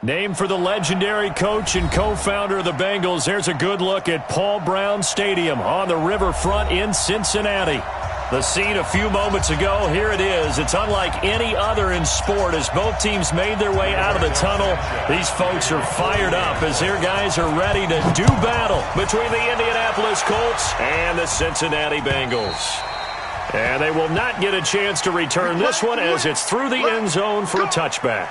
Named for the legendary coach and co-founder of the Bengals, there's a good look at Paul Brown Stadium on the riverfront in Cincinnati. The scene a few moments ago, here it is. It's unlike any other in sport as both teams made their way out of the tunnel. These folks are fired up as their guys are ready to do battle between the Indianapolis Colts and the Cincinnati Bengals. And they will not get a chance to return this one as it's through the end zone for a touchback.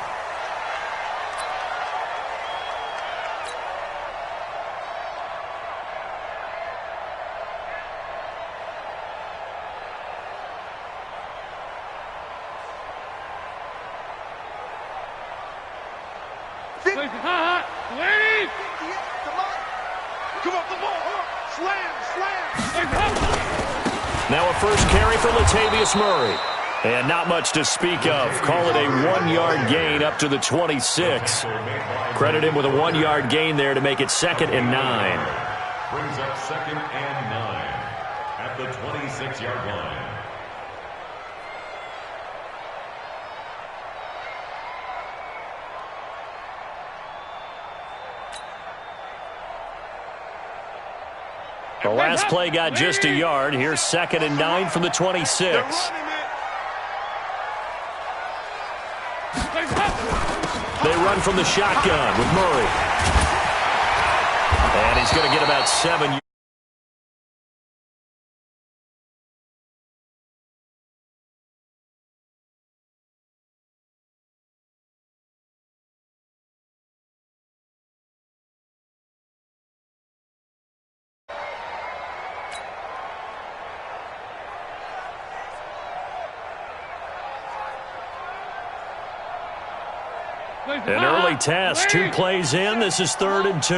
Now a first carry for Latavius Murray. And not much to speak of. Call it a 1-yard gain up to the 26. Credit him with a 1-yard gain there to make it 2nd and 9. Brings up 2nd and 9 at the 26-yard line. The last play got just a yard. Here's 2nd and 9 from the 26. They run from the shotgun with Murray. And he's going to get about 7 yards. An early test, 2 plays in. This is 3rd and 2.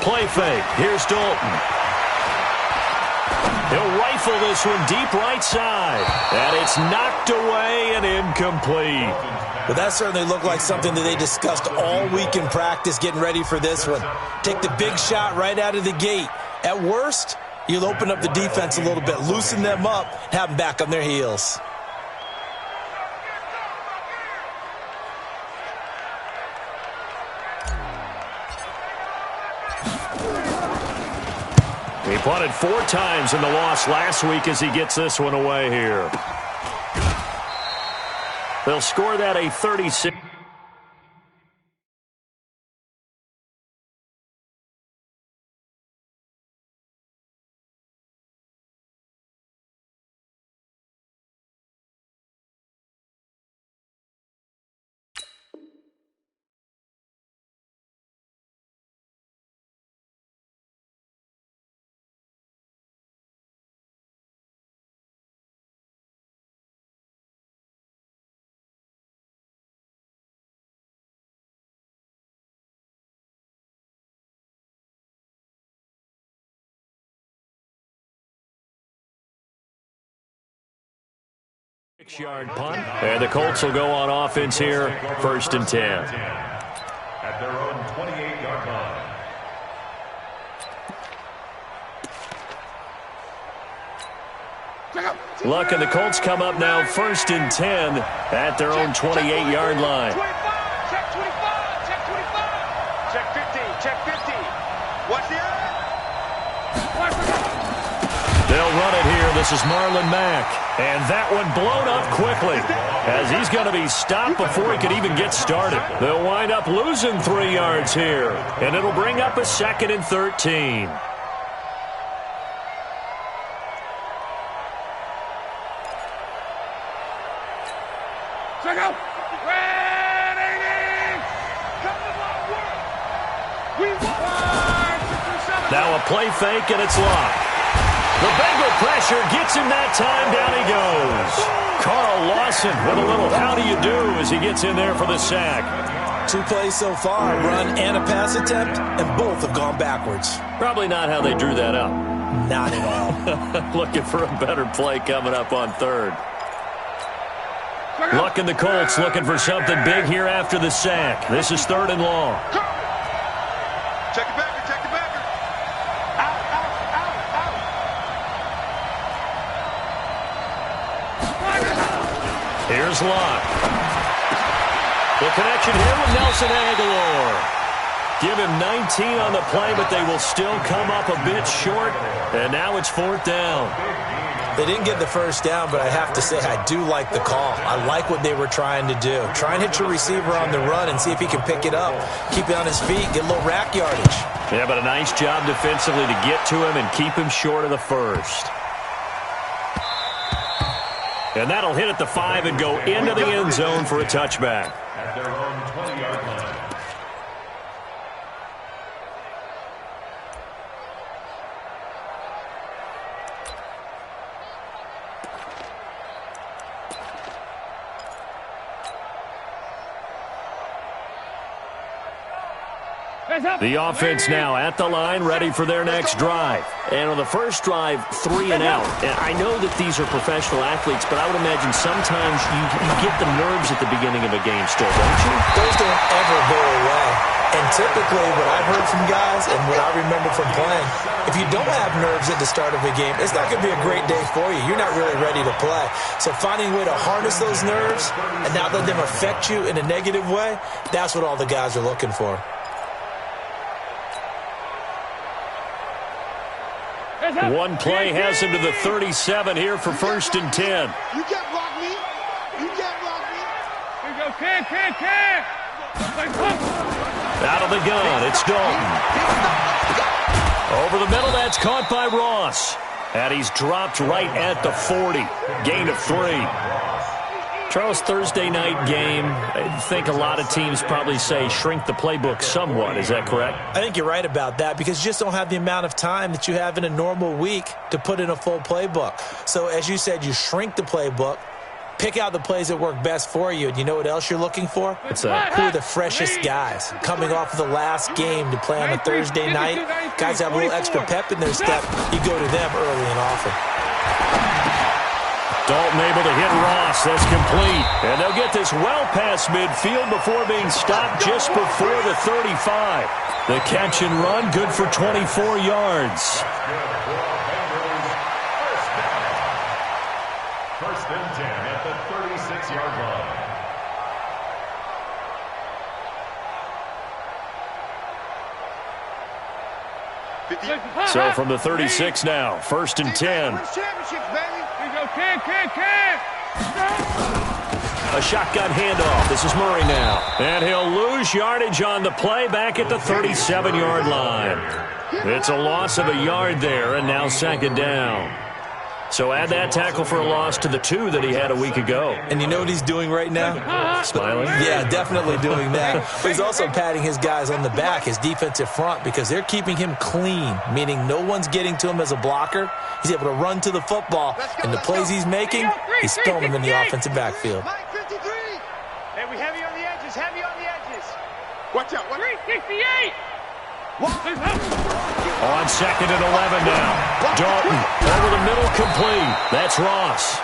Play fake. Here's Dalton. He'll rifle this one deep right side. And it's knocked away and incomplete. Well, that certainly looked like something that they discussed all week in practice getting ready for this one. Take the big shot right out of the gate. At worst, you'll open up the defense a little bit, loosen them up, have them back on their heels. He punted 4 times in the loss last week as he gets this one away here. They'll score that a 36. Six-yard punt, and the Colts will go on offense here, 1st and 10. At their own 28-yard line. Luck and the Colts come up now 1st and 10 at their own 28-yard line. Check 25, check 25. Check 50, check 50. What's the other? They'll run it here. This is Marlon Mack. And that one blown up quickly as he's going to be stopped before he could even get started. They'll wind up losing 3 yards here, and it'll bring up a 2nd and 13. Check out. Now a play fake, and it's locked. The Bengal pressure gets him that time. Down he goes. Carl Lawson with a little how do you do as he gets in there for the sack. 2 plays so far, a run and a pass attempt, and both have gone backwards. Probably not how they drew that up. Not at all. Looking for a better play coming up on 3rd. Luck and the Colts looking for something big here after the sack. This is 3rd and long. Check it back, check it back. Out, out, out, out. Here's Locke. The connection here with Nelson Aguilar. Give him 19 on the play, but they will still come up a bit short. And now it's 4th down. They didn't get the first down, but I have to say I do like the call. I like what they were trying to do. Try and hit your receiver on the run and see if he can pick it up. Keep it on his feet, get a little rack yardage. Yeah, but a nice job defensively to get to him and keep him short of the first. And that'll hit at the 5 and go into the end zone for a touchback. At their own 20-yard line. The offense now at the line, ready for their next drive. And on the first drive, 3 and out. And I know that these are professional athletes, but I would imagine sometimes you get the nerves at the beginning of a game still, don't you? Those don't ever go away. And typically what I've heard from guys and what I remember from playing, if you don't have nerves at the start of a game, it's not going to be a great day for you. You're not really ready to play. So finding a way to harness those nerves and not let them affect you in a negative way, that's what all the guys are looking for. One play has him to the 37 here for 1st and 10. You can't block me. You can't block me. Here you go, can. Out of the gun, it's Dalton. Over the middle, that's caught by Ross. And he's dropped right at the 40. Gain of 3. Charles, Thursday night game, I think a lot of teams probably say shrink the playbook somewhat. Is that correct? I think you're right about that because you just don't have the amount of time that you have in a normal week to put in a full playbook. So as you said, you shrink the playbook, pick out the plays that work best for you. And you know what else you're looking for? What's that? Who are the freshest guys coming off of the last game to play on a Thursday night? Guys have a little extra pep in their step. You go to them early and often. Dalton able to hit Ross. That's complete. And they'll get this well past midfield before being stopped just before the 35. The catch and run, good for 24 yards. First and 10 at the 36-yard line. So from the 36 now, 1st and 10. A shotgun handoff. This is Murray now. And he'll lose yardage on the play back at the 37-yard line. It's a loss of a yard there, and now 2nd down. So add that tackle for a loss to the 2 that he had a week ago. And you know what he's doing right now? Smiling? Yeah, definitely doing that. But he's also patting his guys on the back, his defensive front, because they're keeping him clean, meaning no one's getting to him as a blocker. He's able to run to the football, and the plays he's making, he's throwing them in the offensive backfield. Hey, we heavy on the edges, heavy on the edges. Watch out. 368. On 2nd and 11 now. Dalton over the middle, complete. That's Ross.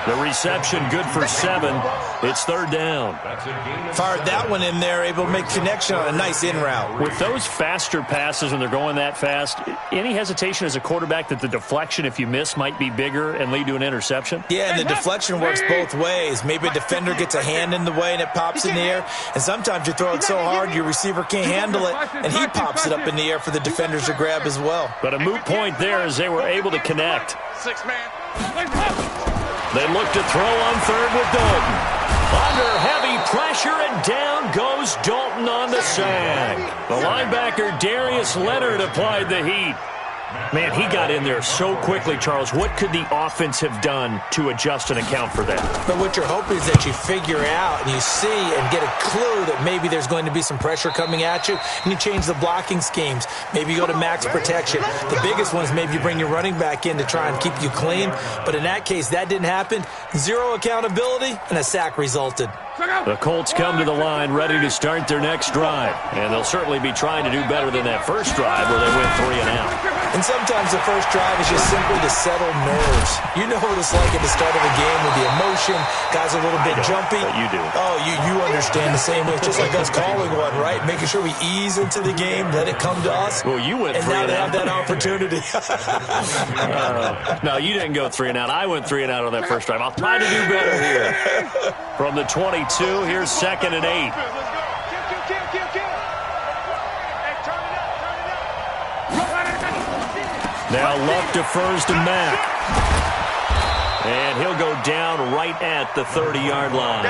The reception good for 7. It's 3rd down. Fired that one in there, able to make connection on a nice in route. With those faster passes when they're going that fast, any hesitation as a quarterback that the deflection, if you miss, might be bigger and lead to an interception? Yeah, and the deflection works both ways. Maybe a defender gets a hand in the way and it pops in the air, and sometimes you throw it so hard your receiver can't handle it, and he pops it up in the air for the defenders to grab as well. But a moot point there as they were able to connect. 6-man. They look to throw on 3rd with Dalton. Under heavy pressure, and down goes Dalton on the sack. The linebacker, Darius Leonard, applied the heat. Man, he got in there so quickly, Charles. What could the offense have done to adjust and account for that? But what you're hoping is that you figure out and you see and get a clue that maybe there's going to be some pressure coming at you, and you change the blocking schemes. Maybe you go to max protection. The biggest one is maybe you bring your running back in to try and keep you clean. But in that case, that didn't happen. 0 accountability, and a sack resulted. The Colts come to the line ready to start their next drive. And they'll certainly be trying to do better than that first drive where they went 3 and out. And sometimes the first drive is just simply to settle nerves. You know what it's like at the start of a game with the emotion, guys a little bit jumpy. But you do. Oh, you understand the same way. It's just like us calling one, right? Making sure we ease into the game, let it come to us. Well, you went and 3 now and they out. have that opportunity. No, you didn't go 3 and out. I went 3 and out on that first drive. I'll try to do better here. From the 22, here's 2nd and 8. Now Luck defers to Mack. And he'll go down right at the 30-yard line.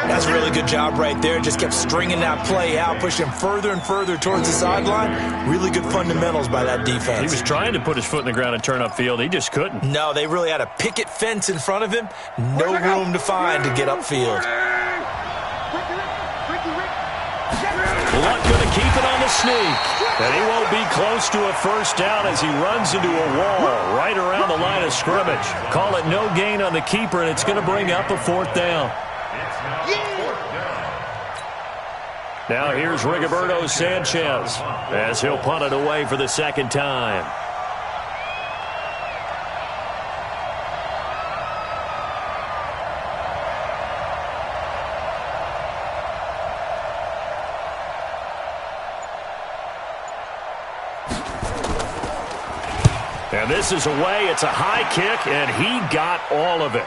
That's a really good job right there. Just kept stringing that play out, pushing him further and further towards the sideline. Really good fundamentals by that defense. He was trying to put his foot in the ground and turn upfield. He just couldn't. No, they really had a picket fence in front of him. No room to find to get upfield. Luck going to keep it on the sneak. And he won't be close to a first down as he runs into a wall right around the line of scrimmage. Call it no gain on the keeper, and it's going to bring up a 4th down. Now here's Rigoberto Sanchez as he'll punt it away for the 2nd time. And this is away. It's a high kick, and he got all of it.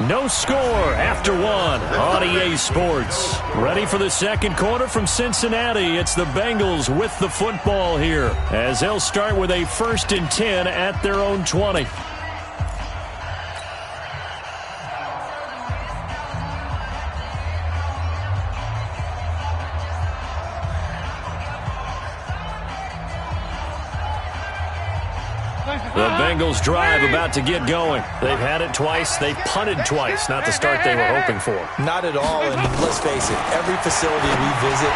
No score after 1 on EA Sports. Ready for the 2nd quarter from Cincinnati. It's the Bengals with the football here as they'll start with a 1st and 10 at their own 20. The Bengals drive about to get going. They've had it twice. They've punted twice. Not the start they were hoping for. Not at all, and let's face it, every facility we visit,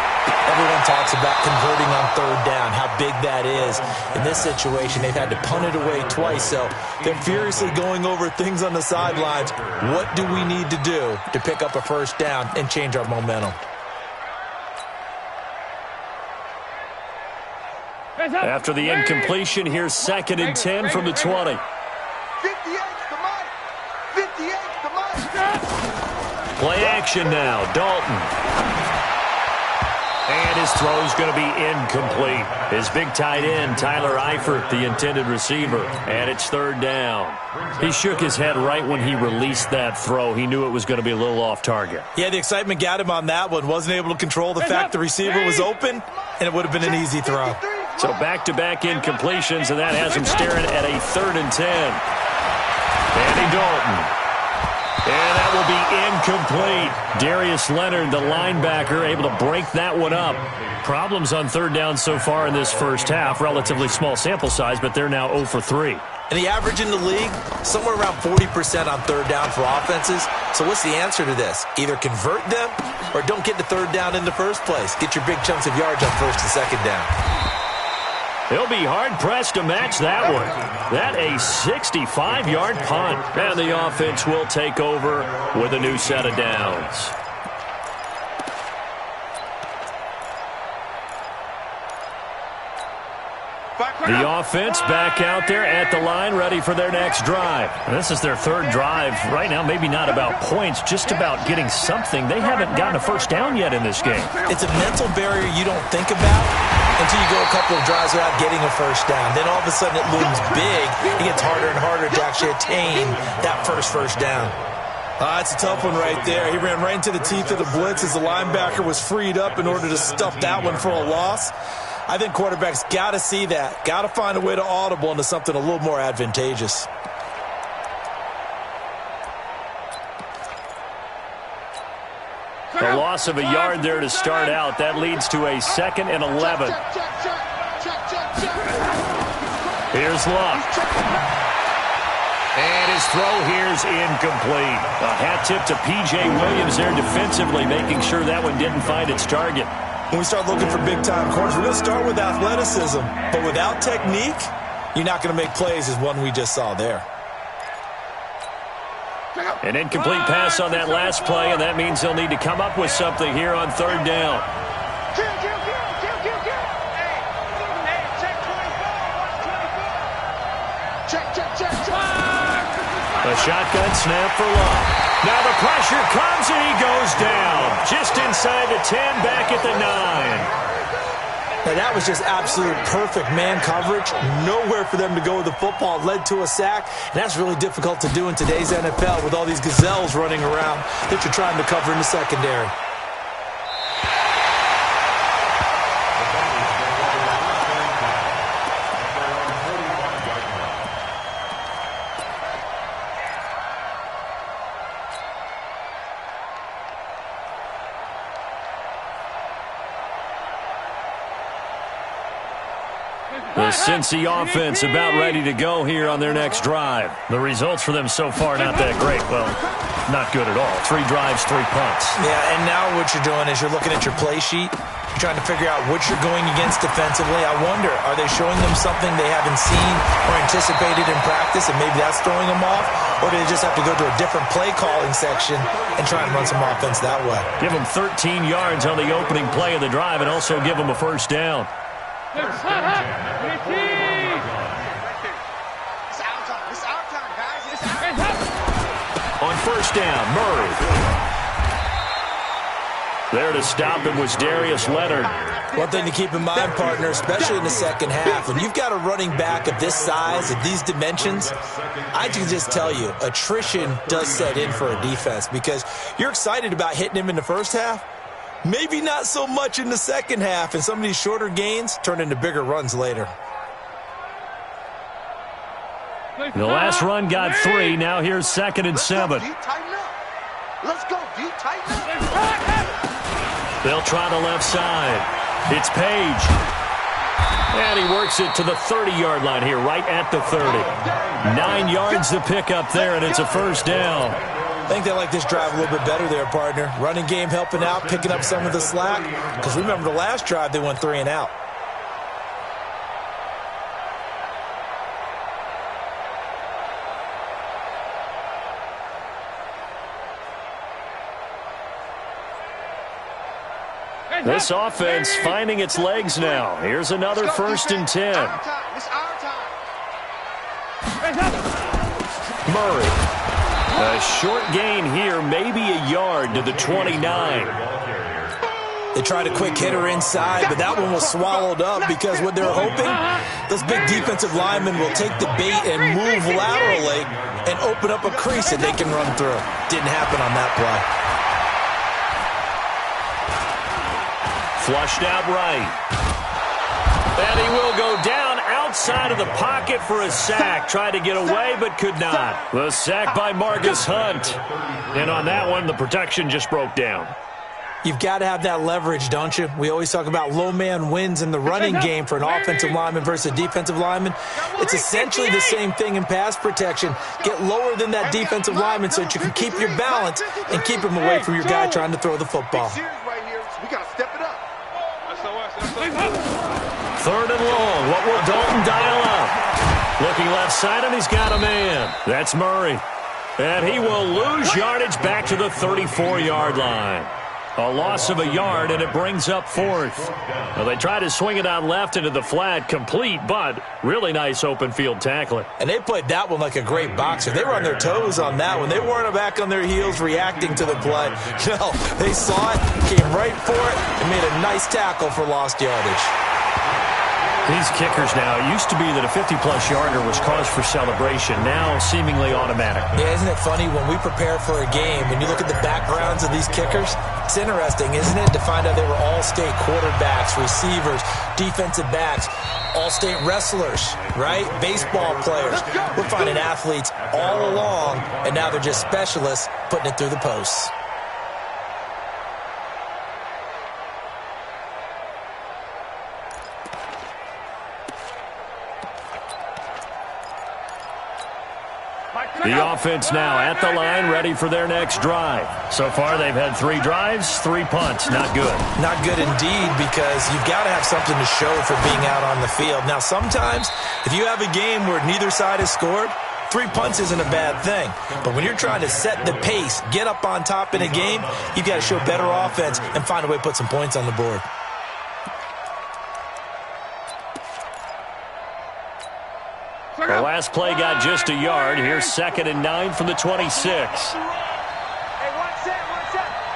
everyone talks about converting on 3rd down, how big that is. In this situation, they've had to punt it away twice, so they're furiously going over things on the sidelines. What do we need to do to pick up a 1st down and change our momentum? After the incompletion, here's 2nd and 10 from the 20. 58 to Mike. 58 to Mike. Play action now. Dalton. And his throw's going to be incomplete. His big tight end, Tyler Eifert, the intended receiver. And it's 3rd down. He shook his head right when he released that throw. He knew it was going to be a little off target. Yeah, the excitement got him on that one. Wasn't able to control the fact the receiver was open, and it would have been an easy throw. So back-to-back incompletions, and that has him staring at a 3rd and 10. Andy Dalton. And that will be incomplete. Darius Leonard, the linebacker, able to break that one up. Problems on 3rd down so far in this first half. Relatively small sample size, but they're now 0 for 3. And the average in the league, somewhere around 40% on 3rd down for offenses. So what's the answer to this? Either convert them or don't get to 3rd down in the first place. Get your big chunks of yards on 1st and 2nd down. He'll be hard-pressed to match that one. That a 65-yard punt. And the offense will take over with a new set of downs. The offense back out there at the line, ready for their next drive. And this is their 3rd drive. Right now, maybe not about points, just about getting something. They haven't gotten a first down yet in this game. It's a mental barrier you don't think about until you go a couple of drives without getting a first down. Then all of a sudden it looms big. It gets harder and harder to actually attain that first down. That's a tough one right there. He ran right into the teeth of the blitz as the linebacker was freed up in order to stuff that one for a loss. I think quarterbacks got to see that. Got to find a way to audible into something a little more advantageous. The loss of a yard there to start out. That leads to a 2nd and 11. Here's Luck. And his throw here's incomplete. A hat tip to P.J. Williams there defensively, making sure that one didn't find its target. When we start looking for big-time corners, we're going to start with athleticism. But without technique, you're not going to make plays as one we just saw there. An incomplete pass on that last play, and that means they'll need to come up with something here on 3rd down. A shotgun snap for Love. Now the pressure comes and he goes down. Just inside the 10, back at the 9. Now that was just absolute perfect man coverage. Nowhere for them to go with the football. Led to a sack. And that's really difficult to do in today's NFL with all these gazelles running around that you're trying to cover in the secondary. The Cincy offense about ready to go here on their next drive. The results for them so far not that great. Well, not good at all. 3 drives, 3 punts. Yeah, and now what you're doing is you're looking at your play sheet. You're trying to figure out what you're going against defensively. I wonder, are they showing them something they haven't seen or anticipated in practice, and maybe that's throwing them off? Or do they just have to go to a different play calling section and try and run some offense that way? Give them 13 yards on the opening play of the drive and also give them a first down. It's our time, guys. It's our time. On first down, Murray. There to stop him was Darius Leonard. One thing to keep in mind, partner, especially in the second half, when you've got a running back of this size, of these dimensions, I can just tell you, attrition does set in for a defense because you're excited about hitting him in the first half. Maybe not so much in the second half, and some of these shorter gains turn into bigger runs later. The last run got 3. Now here's 2nd and 7. Let's go, D. Tighten up. They'll try the left side. It's Page. And he works it to the 30-yard line here, right at the 30. 9 yards to pick up there, and it's a first down. I think they like this drive a little bit better there, partner. Running game helping out, picking up some of the slack. Because remember, the last drive, they went 3 and out. This offense finding its legs now. Here's another 1st and 10. It's our time. Murray. A short gain here, maybe a yard to the 29. They tried a quick hitter inside, but that one was swallowed up because what they're hoping, those big defensive linemen will take the bait and move laterally and open up a crease that they can run through. Didn't happen on that play. Flushed out right. And he will go down outside of the pocket for a sack. Tried to get away, but could not. The sack by Marcus Hunt. And on that one, the protection just broke down. You've got to have that leverage, don't you? We always talk about low man wins in the running game for an offensive lineman versus a defensive lineman. It's essentially the same thing in pass protection. Get lower than that defensive lineman so that you can keep your balance and keep him away from your guy trying to throw the football. We got to step it up. 3rd and long. What will Dalton dial up? Looking left side, and he's got a man. That's Murray. And he will lose yardage back to the 34-yard line. A loss of a yard, and it brings up 4th. Well, they try to swing it out left into the flat, complete, but really nice open field tackling. And they played that one like a great boxer. They were on their toes on that one. They weren't back on their heels reacting to the play. No, they saw it, came right for it, and made a nice tackle for lost yardage. These kickers now, it used to be that a 50-plus yarder was cause for celebration, now seemingly automatic. Yeah, isn't it funny when we prepare for a game, when you look at the backgrounds of these kickers, it's interesting, isn't it, to find out they were all-state quarterbacks, receivers, defensive backs, all-state wrestlers, right? Baseball players. We're finding athletes all along, and now they're just specialists putting it through the posts. The offense now at the line, ready for their next drive. So far, they've had 3 drives, 3 punts. Not good. Not good indeed, because you've got to have something to show for being out on the field. Now, sometimes, if you have a game where neither side has scored, 3 punts isn't a bad thing. But when you're trying to set the pace, get up on top in a game, you've got to show better offense and find a way to put some points on the board. The Last play got just a yard. Here's 2nd and 9 from the 26. Hey, one set.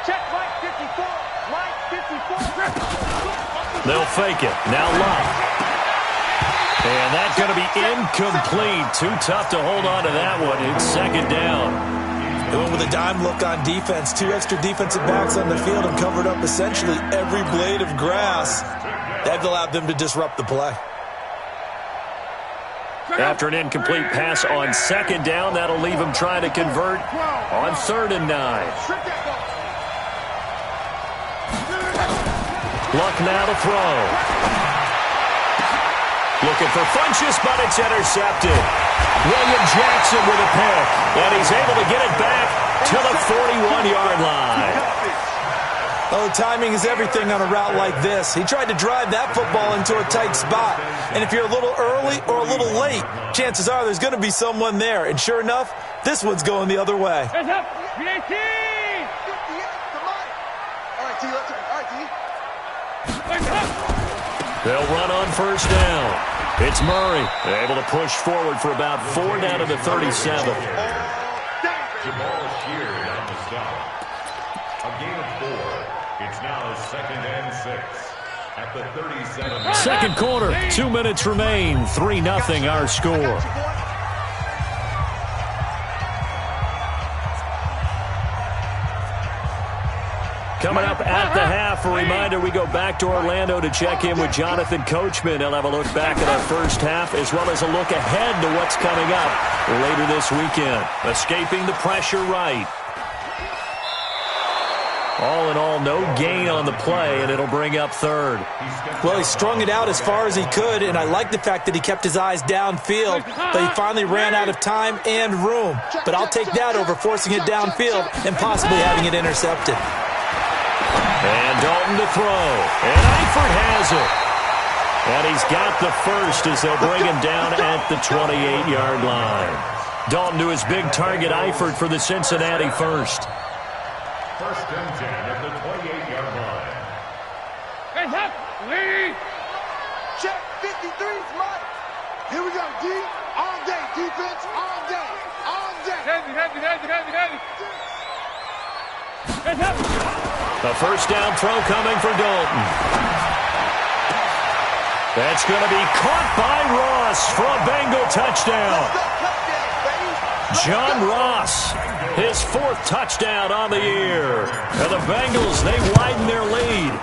Check Mike 54. Mike 54. They'll fake it. Now Luck. And that's going to be incomplete. Too tough to hold on to that one. It's 2nd down. They went with a dime look on defense. 2 extra defensive backs on the field and covered up essentially every blade of grass. That allowed them to disrupt the play. After an incomplete pass on 2nd down, that'll leave him trying to convert on 3rd and 9. Luck now to throw. Looking for Funchess, but it's intercepted. William Jackson with a pick, and he's able to get it back to the 41-yard line. Oh, timing is everything on a route like this. He tried to drive that football into a tight spot. And if you're a little early or a little late, chances are there's going to be someone there. And sure enough, this one's going the other way. Hands up. They'll run on 1st down. It's Murray, able to push forward for about 4 down to the 37. Jamal Sheard on the stop. A gain of 4. It's now 2nd and 6 at the 37. Second quarter, 2 minutes remain. 3-0 our score. Coming up at the half, a reminder, we go back to Orlando to check in with Jonathan Coachman. He'll have a look back at our first half as well as a look ahead to what's coming up later this weekend. Escaping the pressure right. All in all, no gain on the play, and it'll bring up 3rd. Well, he strung it out as far as he could, and I like the fact that he kept his eyes downfield, but he finally ran out of time and room. But I'll take that over forcing it downfield and possibly having it intercepted. And Dalton to throw. And Eifert has it. And he's got the first as they'll bring him down at the 28-yard line. Dalton to his big target, Eifert, for the Cincinnati first. 1st and 10 at the 28-yard line. Hands up. Lead. Check 53's Mike. Here we go, D. All day. Defense all day. All day. Heavy. Hands up. A 1st down throw coming for Dalton. That's going to be caught by Ross for a Bengal touchdown. John Ross, his 4th touchdown on the year. And the Bengals, they widen their lead.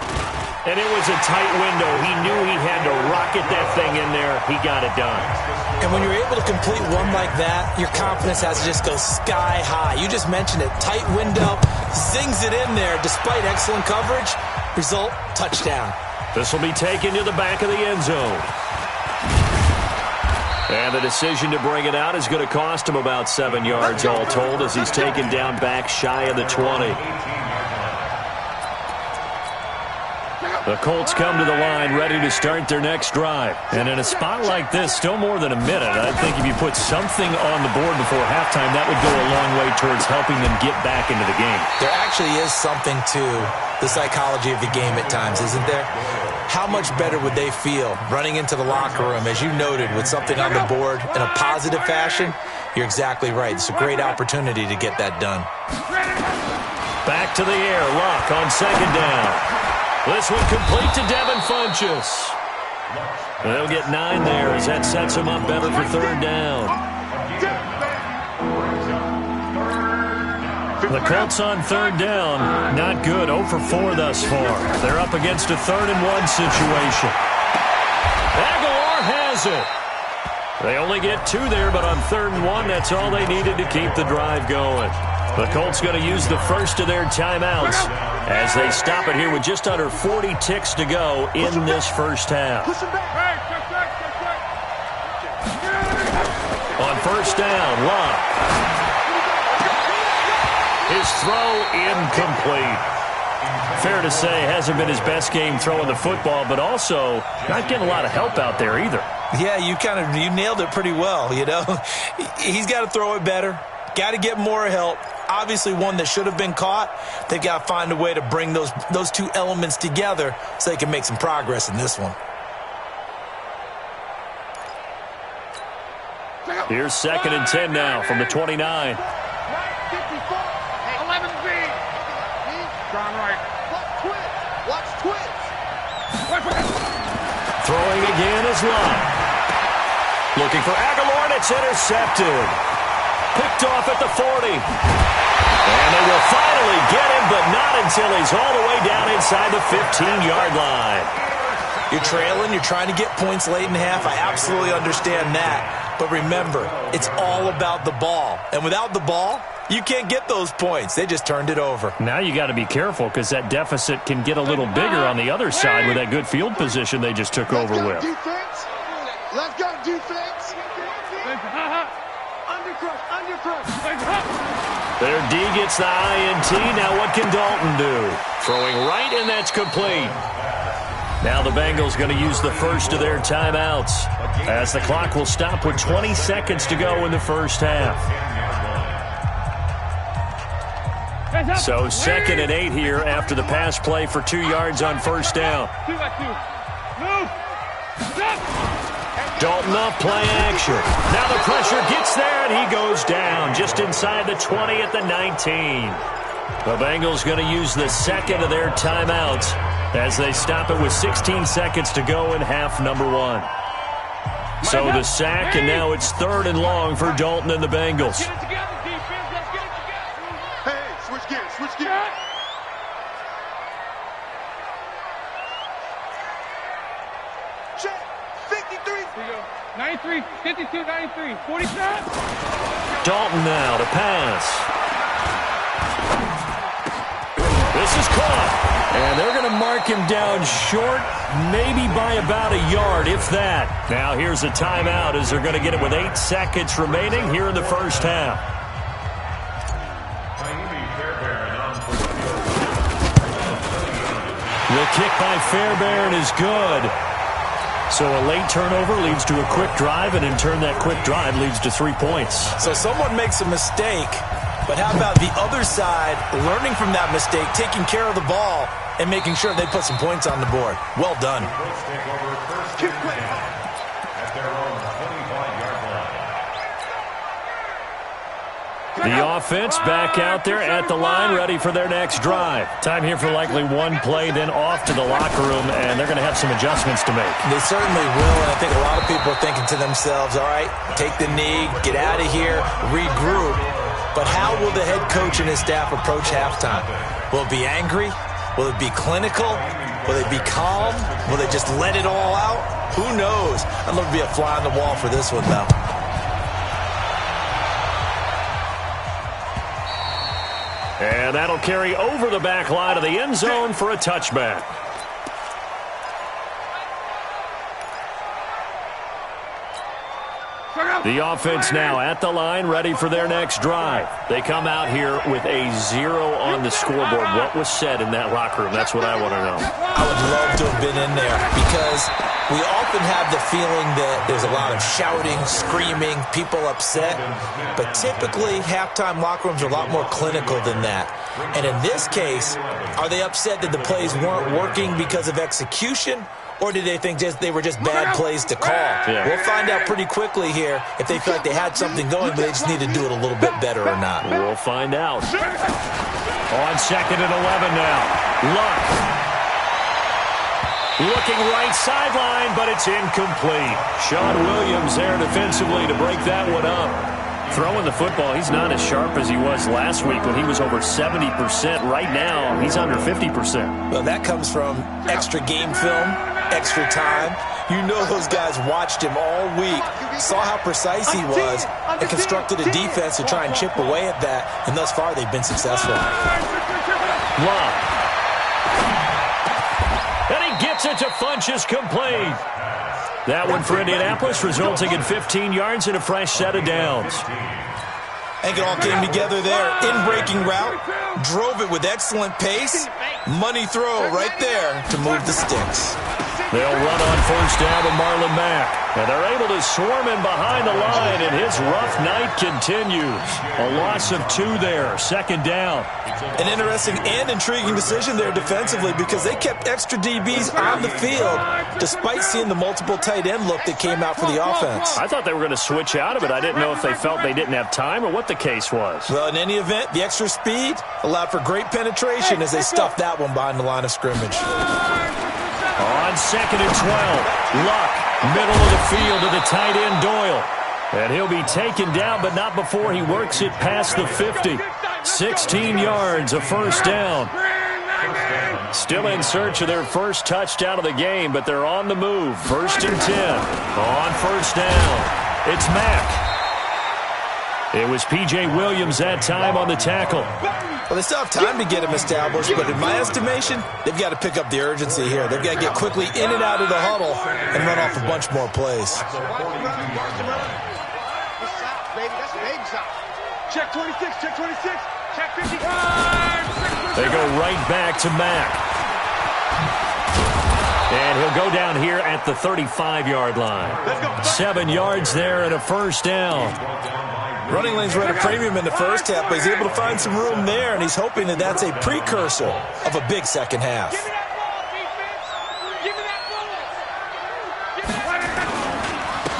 And it was a tight window. He knew he had to rocket that thing in there. He got it done. And when you're able to complete one like that, your confidence has to just go sky high. You just mentioned it. Tight window, zings it in there despite excellent coverage. Result, touchdown. This will be taken to the back of the end zone. And the decision to bring it out is going to cost him about 7 yards all told as he's taken down back shy of the 20. The Colts come to the line ready to start their next drive. And in a spot like this, still more than a minute, I think if you put something on the board before halftime, that would go a long way towards helping them get back into the game. There actually is something to the psychology of the game at times, isn't there? How much better would they feel running into the locker room, as you noted, with something on the board in a positive fashion? You're exactly right. It's a great opportunity to get that done. Back to the air. Luck on 2nd down. This one complete to Devin Funchess. They'll get 9 there as that sets him up better for 3rd down. The Colts on 3rd down, not good. 0 for 4 thus far. They're up against a 3rd and 1 situation. Aguilar has it. They only get 2 there, but on 3rd and 1, that's all they needed to keep the drive going. The Colts going to use the first of their timeouts as they stop it here with just under 40 ticks to go in this first half. On 1st down, Luck. His throw incomplete. Fair to say, hasn't been his best game throwing the football, but also not getting a lot of help out there either. Yeah, you nailed it pretty well, you know. He's got to throw it better. Got to get more help. Obviously one that should have been caught. They've got to find a way to bring those 2 elements together so they can make some progress in this one. Here's 2nd and 10 now from the 29. Right 54. 11B. John Wright. Watch twits. Throwing again is Love. Looking for Aguilar, and it's intercepted. Picked off at the 40. And they will finally get him, but not until he's all the way down inside the 15-yard line. You're trailing, you're trying to get points late in half. I absolutely understand that. But remember, it's all about the ball. And without the ball, you can't get those points. They just turned it over. Now you got to be careful because that deficit can get a little bigger on the other side with that good field position they just took over with. Defense. Let's go, defense. Undercrush. Their D gets the INT. Now what can Dalton do? Throwing right, and that's complete. Now the Bengals going to use the first of their timeouts as the clock will stop with 20 seconds to go in the first half. So 2nd and 8 here after the pass play for 2 yards on first down. Dalton off play action. Now the pressure gets there, and he goes down just inside the 20 at the 19. The Bengals going to use the second of their timeouts as they stop it with 16 seconds to go in half number 1. So the sack, and now it's 3rd and long for Dalton and the Bengals. Get it together, defense. Let's get it together. Hey, switch gears. Check. 53. Here you go. 93, 52, 93. 47. Dalton now to pass. This is caught. And they're going to mark him down short, maybe by about a yard, if that. Now here's a timeout as they're going to get it with 8 seconds remaining here in the first half. The kick by Fairbairn is good. So a late turnover leads to a quick drive, and in turn that quick drive leads to 3 points. So someone makes a mistake, but how about the other side learning from that mistake, taking care of the ball, and making sure they put some points on the board? Well done. Keep playing. At their own 25-yard line. The offense back out there at the line, ready for their next drive. Time here for likely one play, then off to the locker room, and they're going to have some adjustments to make. They certainly will, and I think a lot of people are thinking to themselves, all right, take the knee, get out of here, regroup. But how will the head coach and his staff approach halftime? Will it be angry? Will it be clinical? Will they be calm? Will they just let it all out? Who knows? I'd love to be a fly on the wall for this one, though. And that'll carry over the back line of the end zone for a touchback. The offense now at the line, ready for their next drive. They come out here with a 0 on the scoreboard. What was said in that locker room? That's what I want to know. I would love to have been in there because we often have the feeling that there's a lot of shouting, screaming, people upset. But typically, halftime locker rooms are a lot more clinical than that. And in this case, are they upset that the plays weren't working because of execution? Or did they think they were just bad plays to call? Yeah. We'll find out pretty quickly here if they feel like they had something going, but they just need to do it a little bit better or not. We'll find out. On 2nd and 11 now. Luck. Looking right sideline, but it's incomplete. Sean Williams there defensively to break that one up. Throwing the football, he's not as sharp as he was last week when he was over 70%. Right now, he's under 50%. Well, that comes from extra game film, extra time. You know those guys watched him all week, saw how precise he was, and constructed a defense to try and chip away at that, and thus far they've been successful. Long. And he gets it to Funchess, complete. That one for Indianapolis, resulting in 15 yards and a fresh set of downs. I think it all came together there. In-breaking route, drove it with excellent pace. Money throw right there to move the sticks. They'll run on first down with Marlon Mack. And they're able to swarm him behind the line, and his rough night continues. A loss of 2 there, second down. An interesting and intriguing decision there defensively because they kept extra DBs on the field despite seeing the multiple tight end look that came out for the offense. I thought they were going to switch out of it. I didn't know if they felt they didn't have time or what the case was. Well, in any event, the extra speed allowed for great penetration as they stuffed that one behind the line of scrimmage. On second and 12, Luck, middle of the field to the tight end Doyle. And he'll be taken down, but not before he works it past the 50. 16 yards, a first down. Still in search of their first touchdown of the game, but they're on the move. First and 10. On first down, it's Mack. It was P.J. Williams that time on the tackle. Well, they still have time to get him established, but in my estimation, they've got to pick up the urgency here. They've got to get quickly in and out of the huddle and run off a bunch more plays. Check 26, check 26, check 50. They go right back to Mack. And he'll go down here at the 35-yard line. 7 yards there and a first down. Running lanes were at a premium in the first half, but he's able to find some room there, and he's hoping that that's a precursor of a big second half.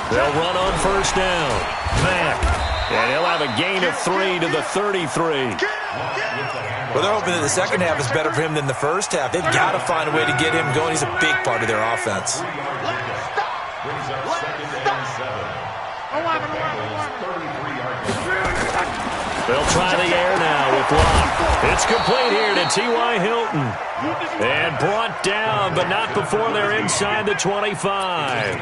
They'll run on first down. Mack. And he'll have a gain of 3 to the 33. Well, they're hoping that the second half is better for him than the first half. They've got to find a way to get him going. He's a big part of their offense. They'll try the air now with Locke. It's complete here to T.Y. Hilton. And brought down, but not before they're inside the 25.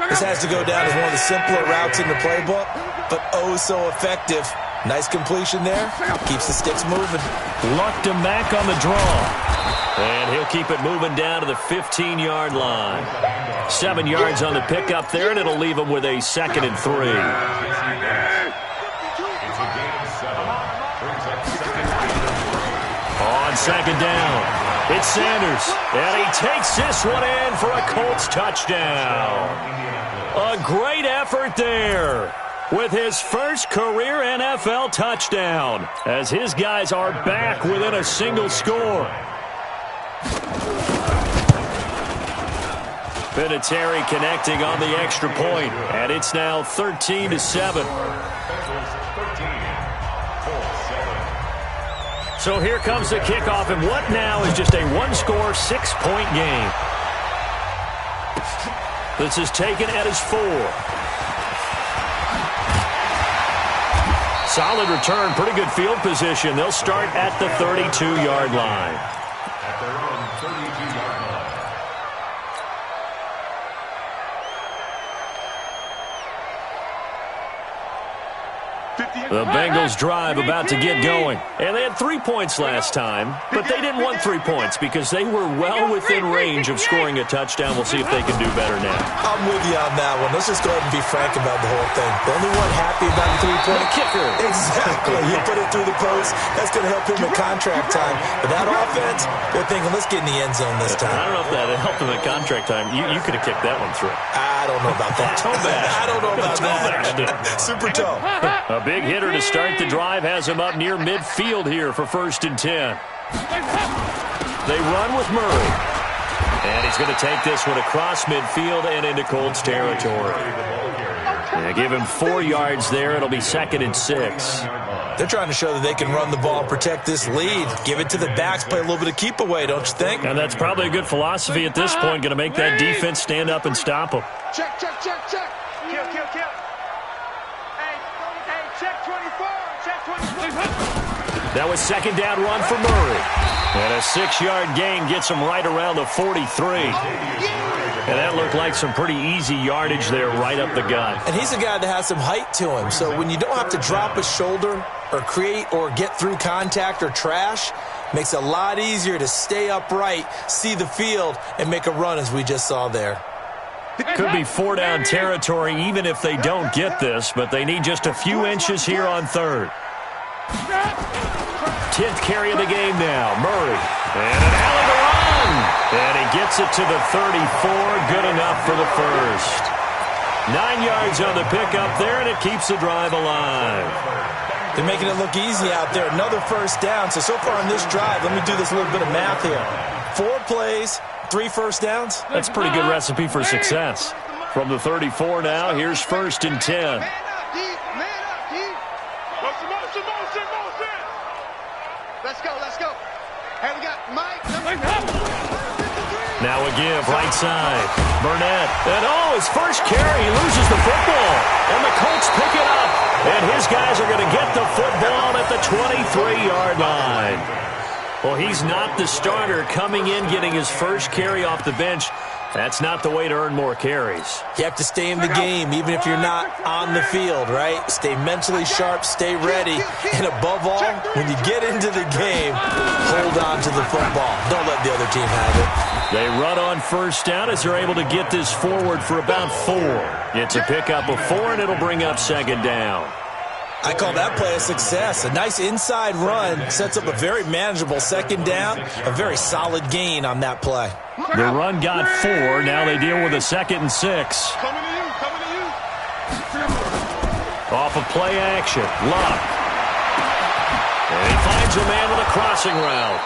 This has to go down as one of the simpler routes in the playbook, but oh so effective. Nice completion there. Keeps the sticks moving. Luck to Mack on the draw. And he'll keep it moving down to the 15-yard line. 7 yards on the pickup there, and it'll leave him with a 2nd and 3. On second down, it's Sanders. And he takes this one in for a Colts touchdown. A great effort there with his first career NFL touchdown as his guys are back within a single score. Vinatieri connecting on the extra point, and it's now 13-7. So here comes the kickoff, and what now is just a one-score, 6-point game. This is taken at his 4. Solid return, pretty good field position. They'll start at the 32-yard line. At their own 32-yard line. The Bengals drive about to get going. And they had 3 points last time, but they didn't want 3 points because they were well within range of scoring a touchdown. We'll see if they can do better now. I'm with you on that one. Let's just go ahead and be frank about the whole thing. The only one happy about the 3-point kicker. Exactly. He put it through the post. That's going to help him at contract time. But that offense, they're thinking, let's get in the end zone this time. I don't know if that helped him at contract time. You could have kicked that one through. I don't know about that. I don't know about that. Super toe. A big hitter to start the drive has him up near midfield here for 1st and 10. They run with Murray. And he's going to take this one across midfield and into Colts territory. Yeah, give him 4 yards there. It'll be 2nd and 6. They're trying to show that they can run the ball and protect this lead. Give it to the backs, play a little bit of keep away, don't you think? And that's probably a good philosophy at this point. Going to make that defense stand up and stop them. Check, check, check, check. Kill, kill, kill. Hey, check 24. Check 24. That was 2nd down run for Murray. And a 6-yard gain gets him right around the 43. And that looked like some pretty easy yardage there right up the gut. And he's a guy that has some height to him. So when you don't have to drop a shoulder or create or get through contact or trash, makes it a lot easier to stay upright, see the field, and make a run as we just saw there. Could be 4-down territory even if they don't get this, but they need just a few inches here on 3rd. 10th carry of the game now. Murray. And an alley to run. And he gets it to the 34. Good enough for the first. 9 yards on the pickup there, and it keeps the drive alive. They're making it look easy out there. Another first down. So far on this drive, let me do this little bit of math here. 4 plays, 3 first downs. That's a pretty good recipe for success. From the 34 now, here's 1st and 10. Man up, D. Man up, D. Motion. Let's go. Hey, we got Mike. Now a give, right side. Burnett. And his first carry, he loses the football. And the Colts pick it up. And his guys are going to get the football at the 23-yard line. Well, he's not the starter coming in, getting his first carry off the bench. That's not the way to earn more carries. You have to stay in the game, even if you're not on the field, right? Stay mentally sharp, stay ready. And above all, when you get into the game, hold on to the football. Don't let the other team have it. They run on first down as they're able to get this forward for about 4. It's a pickup of 4, and it'll bring up 2nd down. I call that play a success. A nice inside run sets up a very manageable 2nd down. A very solid gain on that play. The run got 4. Now they deal with a 2nd and 6. Coming to you. Off of play action. Luck. And he finds a man with a crossing route.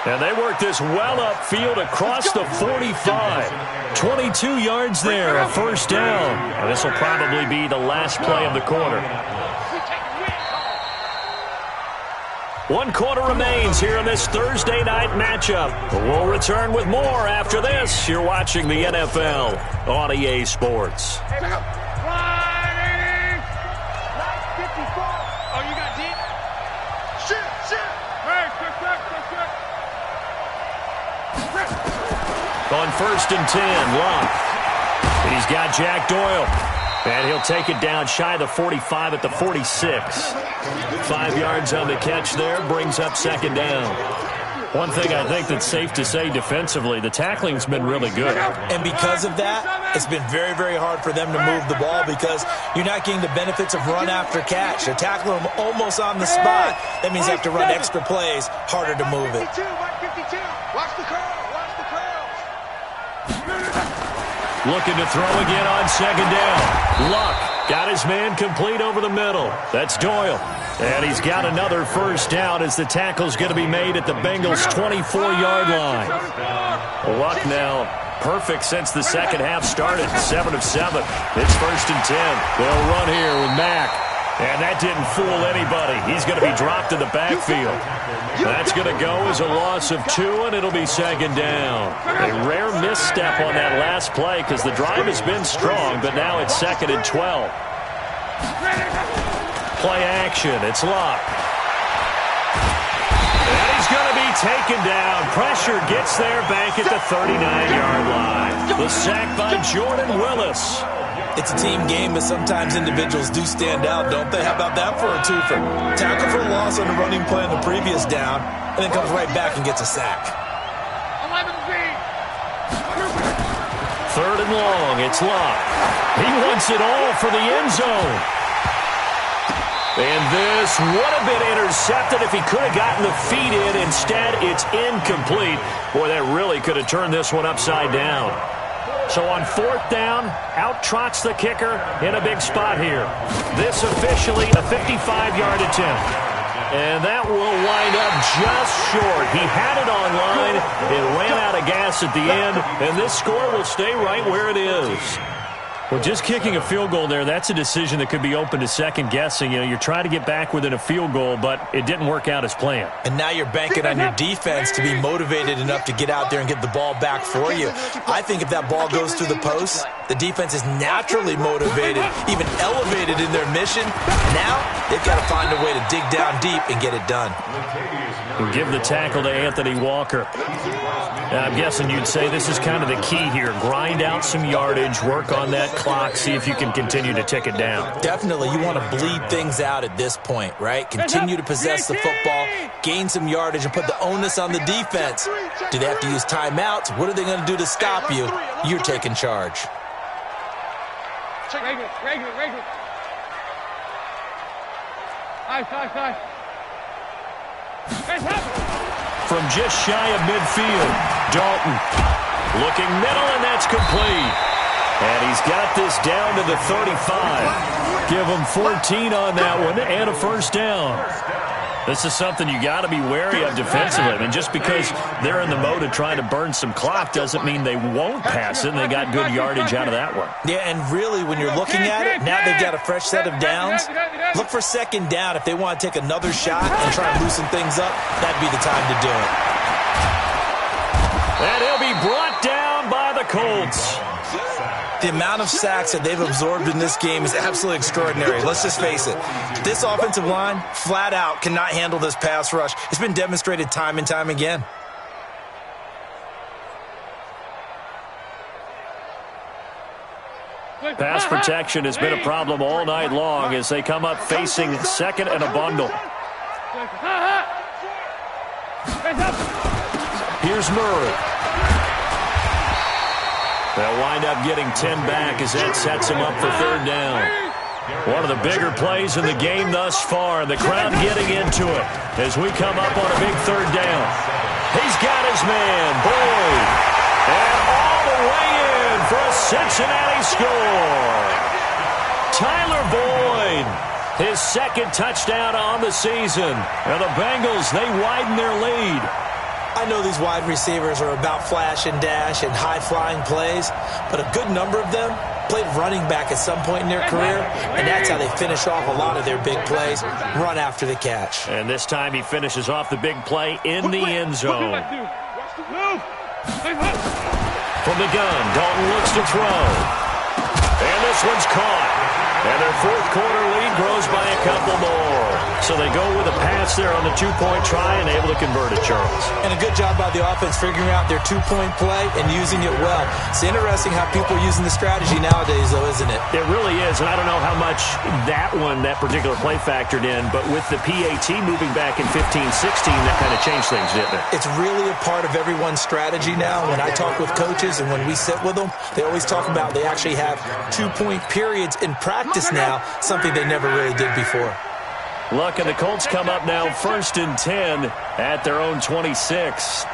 And they work this well upfield across the 45. 22 yards there, a first down. And this will probably be the last play of the quarter. 1 quarter remains here in this Thursday night matchup. We'll return with more after this. You're watching the NFL on EA Sports. Oh, you got deep? Shit. Hey, quick. On 1st and 10, Luck. And he's got Jack Doyle. And he'll take it down shy of the 45 at the 46. 5 yards on the catch there, brings up 2nd down. One thing I think that's safe to say defensively, the tackling's been really good. And because of that, it's been very, very hard for them to move the ball because you're not getting the benefits of run after catch. They're tackling them almost on the spot. That means you have to run extra plays, harder to move it. 52. Watch the curl. Looking to throw again on 2nd down. Luck got his man complete over the middle. That's Doyle. And he's got another first down as the tackle's going to be made at the Bengals' 24-yard line. Luck now perfect since the second half started. 7 of 7. It's 1st and 10. They'll run here with Mack. And that didn't fool anybody. He's going to be dropped in the backfield. That's going to go as a loss of 2, and it'll be 2nd down. A rare misstep on that last play because the drive has been strong, but now it's 2nd and 12. Play action. It's Luck. And he's going to be taken down. Pressure gets there back at the 39-yard line. The sack by Jordan Willis. It's a team game, but sometimes individuals do stand out, don't they? How about that for a twofer? Tackle for a loss on the running play on the previous down, and then comes right back and gets a sack. 3rd and long, it's Luck. He wants it all for the end zone. And this would have been intercepted if he could have gotten the feet in. Instead, it's incomplete. Boy, that really could have turned this one upside down. So on 4th down, out trots the kicker in a big spot here. This officially a 55-yard attempt. And that will wind up just short. He had it on line. It ran out of gas at the end. And this score will stay right where it is. Well, just kicking a field goal there, that's a decision that could be open to second guessing. You know, you're trying to get back within a field goal, but it didn't work out as planned. And now you're banking on your defense to be motivated enough to get out there and get the ball back for you. I think if that ball goes through the post, the defense is naturally motivated, even elevated in their mission. Now they've got to find a way to dig down deep and get it done. We'll give the tackle to Anthony Walker. Now, I'm guessing you'd say this is kind of the key here. Grind out some yardage, work on that clock, see if you can continue to tick it down. Definitely. You want to bleed things out at this point, right? Continue to possess the football, gain some yardage, and put the onus on the defense. Do they have to use timeouts? What are they going to do to stop you? You're taking charge. Regular. Nice. From just shy of midfield, Dalton. Looking middle, and that's complete. And he's got this down to the 35. Give him 14 on that one and a first down. This is something you got to be wary of defensively. I mean, just because they're in the mode of trying to burn some clock doesn't mean they won't pass it, and they got good yardage out of that one. Yeah, and really, when you're looking at it, now they've got a fresh set of downs. Look for second down if they want to take another shot and try and loosen things up. That'd be the time to do it. And he'll be brought down by the Colts. The amount of sacks that they've absorbed in this game is absolutely extraordinary. Let's just face it. This offensive line, flat out, cannot handle this pass rush. It's been demonstrated time and time again. Pass protection has been a problem all night long as they come up facing second and a bundle. Here's Murray. They'll wind up getting 10 back as that sets him up for third down. One of the bigger plays in the game thus far, and the crowd getting into it as we come up on a big third down. He's got his man, Boyd. And all the way in for a Cincinnati score. Tyler Boyd, his second touchdown on the season. And the Bengals, they widen their lead. I know these wide receivers are about flash and dash and high-flying plays, but a good number of them played running back at some point in their career, and that's how they finish off a lot of their big plays, run after the catch. And this time he finishes off the big play in the end zone. From the gun, Dalton looks to throw. And this one's caught. And their fourth quarter lead grows by a couple more. So they go with a pass there on the two-point try and able to convert it, Charles. And a good job by the offense figuring out their two-point play and using it well. It's interesting how people are using the strategy nowadays, though, isn't it? It really is, and I don't know how much that particular play factored in, but with the PAT moving back in 15-16, that kind of changed things, didn't it? It's really a part of everyone's strategy now. When I talk with coaches and when we sit with them, they always talk about they actually have two-point periods in practice now, something they never really did before. Look, and the Colts come up now 1st and 10 at their own 26.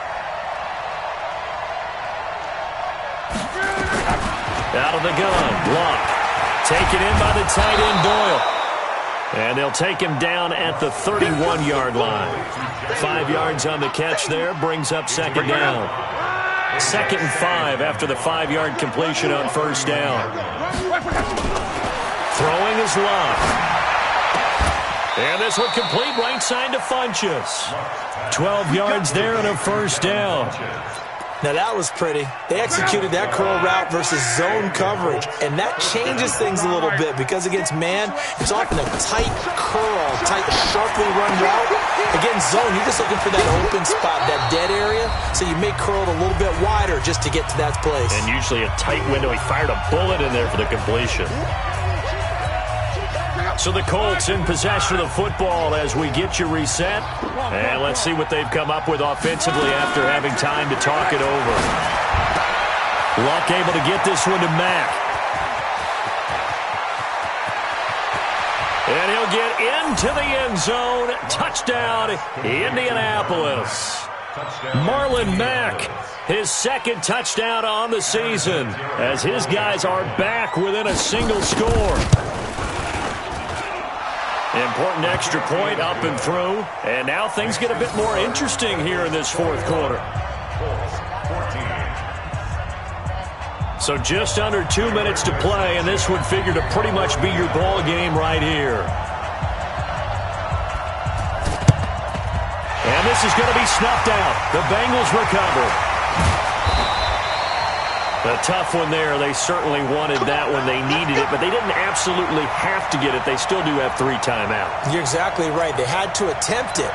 Out of the gun, block. Taken in by the tight end, Doyle. And they'll take him down at the 31-yard line. 5 yards on the catch there, brings up second down. 2nd and 5 after the 5-yard completion on first down. Throwing is Love. And this one complete right side to Funchess. 12 yards there and a first down. Now that was pretty. They executed that curl route versus zone coverage, and that changes things a little bit because against man, it's often a tight curl, tight, sharply run route. Against zone, you're just looking for that open spot, that dead area, so you may curl it a little bit wider just to get to that place. And usually a tight window. He fired a bullet in there for the completion. So the Colts in possession of the football as we get you reset. And let's see what they've come up with offensively after having time to talk it over. Luck able to get this one to Mack. And he'll get into the end zone. Touchdown, Indianapolis. Marlon Mack, his second touchdown on the season as his guys are back within a single score. Important extra point up and through. And now things get a bit more interesting here in this fourth quarter. So just under 2 minutes to play, and this would figure to pretty much be your ball game right here. And this is going to be snuffed out. The Bengals recover. A tough one there. They certainly wanted that one. They needed it, but they didn't absolutely have to get it. They still do have 3 timeouts. You're exactly right. They had to attempt it.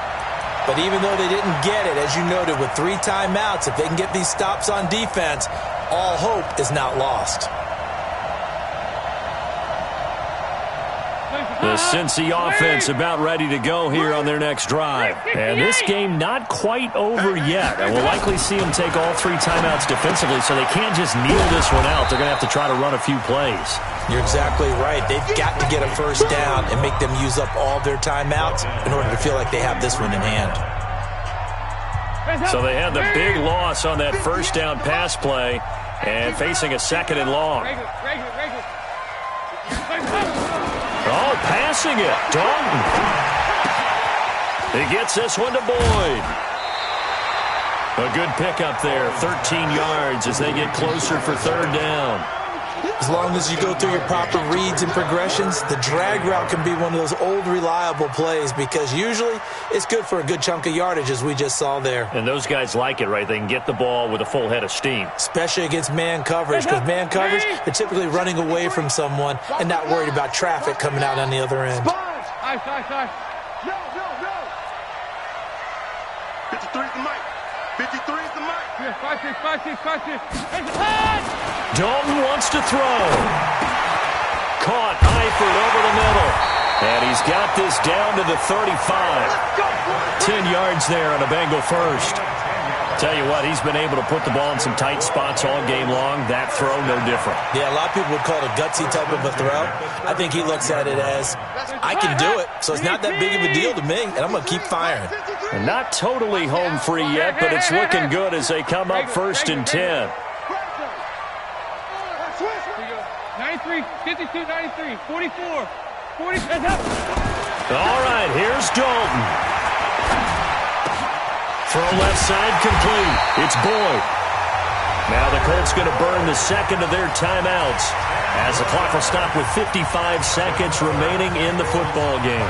But even though they didn't get it, as you noted, with 3 timeouts, if they can get these stops on defense, all hope is not lost. The Cincy offense about ready to go here on their next drive. And this game not quite over yet. And we'll likely see them take all 3 timeouts defensively, so they can't just kneel this one out. They're going to have to try to run a few plays. You're exactly right. They've got to get a first down and make them use up all their timeouts in order to feel like they have this one in hand. So they had the big loss on that first down pass play and facing a second and long. Oh, passing it. Dalton. He gets this one to Boyd. A good pickup there, 13 yards as they get closer for third down. As long as you go through your proper reads and progressions, the drag route can be one of those old reliable plays because usually it's good for a good chunk of yardage as we just saw there. And those guys like it, right? They can get the ball with a full head of steam. Especially against man coverage because man coverage, they're typically running away from someone and not worried about traffic coming out on the other end. Nice. No. 53 is the mic. 53 is the mic. 5-6. Dalton wants to throw. Caught Eifert over the middle. And he's got this down to the 35. 10 yards there on a Bengal first. Tell you what, he's been able to put the ball in some tight spots all game long. That throw, no different. Yeah, a lot of people would call it a gutsy type of a throw. I think he looks at it as, I can do it, so it's not that big of a deal to me, and I'm going to keep firing. And not totally home free yet, but it's looking good as they come up first and 10. 93, 52, 93, 44, 40. All right, here's Dalton. Throw left side complete. It's Boyd. Now the Colts going to burn the second of their timeouts as the clock will stop with 55 seconds remaining in the football game.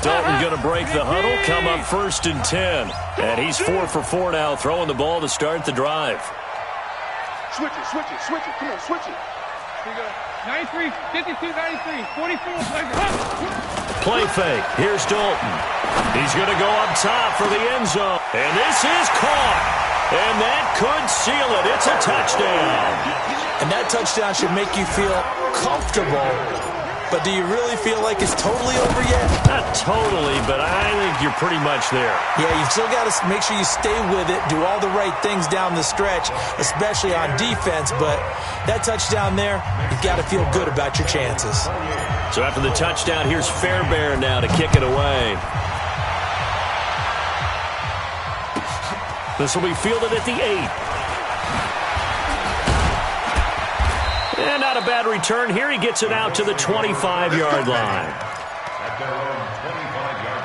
Dalton going to break the huddle, come up first and 10. And he's 4 for 4 now, throwing the ball to start the drive. Switch it. Come on, switch it. 93, 52, 93, 44. Play fake. Here's Dalton. He's going to go up top for the end zone. And this is caught. And that could seal it. It's a touchdown. And that touchdown should make you feel comfortable. But do you really feel like it's totally over yet? Not totally, but I think you're pretty much there. Yeah, you've still got to make sure you stay with it, do all the right things down the stretch, especially on defense. But that touchdown there, you've got to feel good about your chances. So after the touchdown, here's Fairbairn now to kick it away. This will be fielded at the 8. And not a bad return. Here he gets it out to the 25-yard line. At their own 25-yard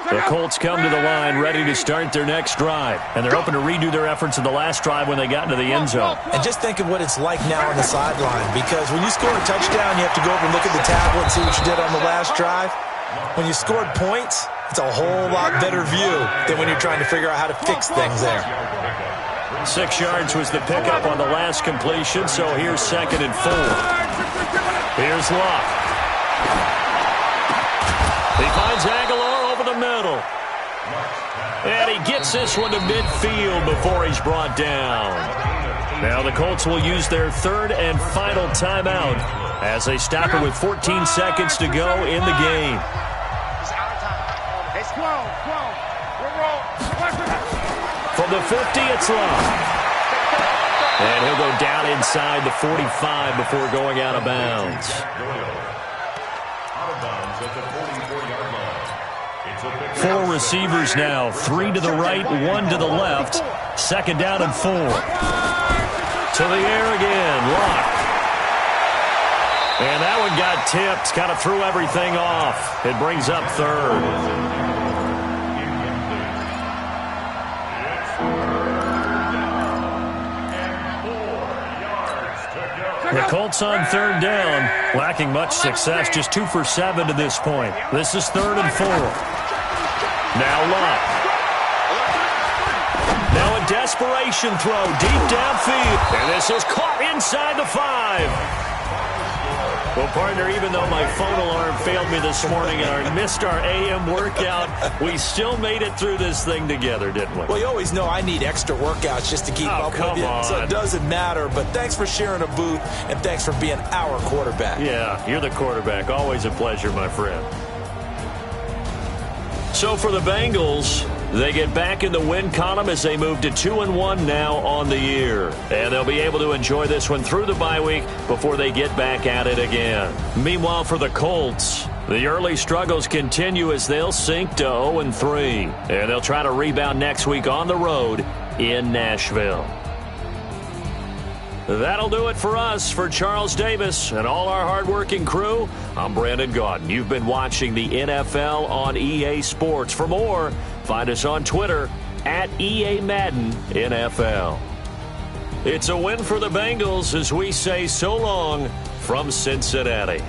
line. The Colts come to the line ready to start their next drive. And they're hoping to redo their efforts in the last drive when they got into the end zone. And just think of what it's like now on the sideline. Because when you score a touchdown, you have to go over and look at the tablet and see what you did on the last drive. When you scored points, it's a whole lot better view than when you're trying to figure out how to fix things there. 6 yards was the pickup on the last completion, so here's 2nd and 4. Here's Luck. He finds Aguilar over the middle. And he gets this one to midfield before he's brought down. Now the Colts will use their third and final timeout as they stop it with 14 seconds to go in the game. From the 50, it's Luck. And he'll go down inside the 45 before going out of bounds. Out of bounds at the 44-yard line. 4 receivers now, 3 to the right, 1 to the left. 2nd down and 4. To the air again, Luck. And that one got tipped, kind of threw everything off. It brings up 3rd. The Colts on 3rd down, lacking much success, just 2 for 7 to this point. This is 3rd and 4. Now Luck. Now a desperation throw deep downfield. And this is caught inside the 5. Well, partner, even though my phone alarm failed me this morning and I missed our AM workout, we still made it through this thing together, didn't we? Well, you always know I need extra workouts just to keep up with you, so it doesn't matter. But thanks for sharing a booth, and thanks for being our quarterback. Yeah, you're the quarterback. Always a pleasure, my friend. So for the Bengals, They get back in the win column as they move to 2-1 now on the year. And they'll be able to enjoy this one through the bye week before they get back at it again. Meanwhile, for the Colts, the early struggles continue as they'll sink to 0-3. And they'll try to rebound next week on the road in Nashville. That'll do it for us. For Charles Davis and all our hardworking crew, I'm Brandon Gaudin. You've been watching the NFL on EA Sports. For more, find us on Twitter at EA Madden NFL. It's a win for the Bengals as we say so long from Cincinnati.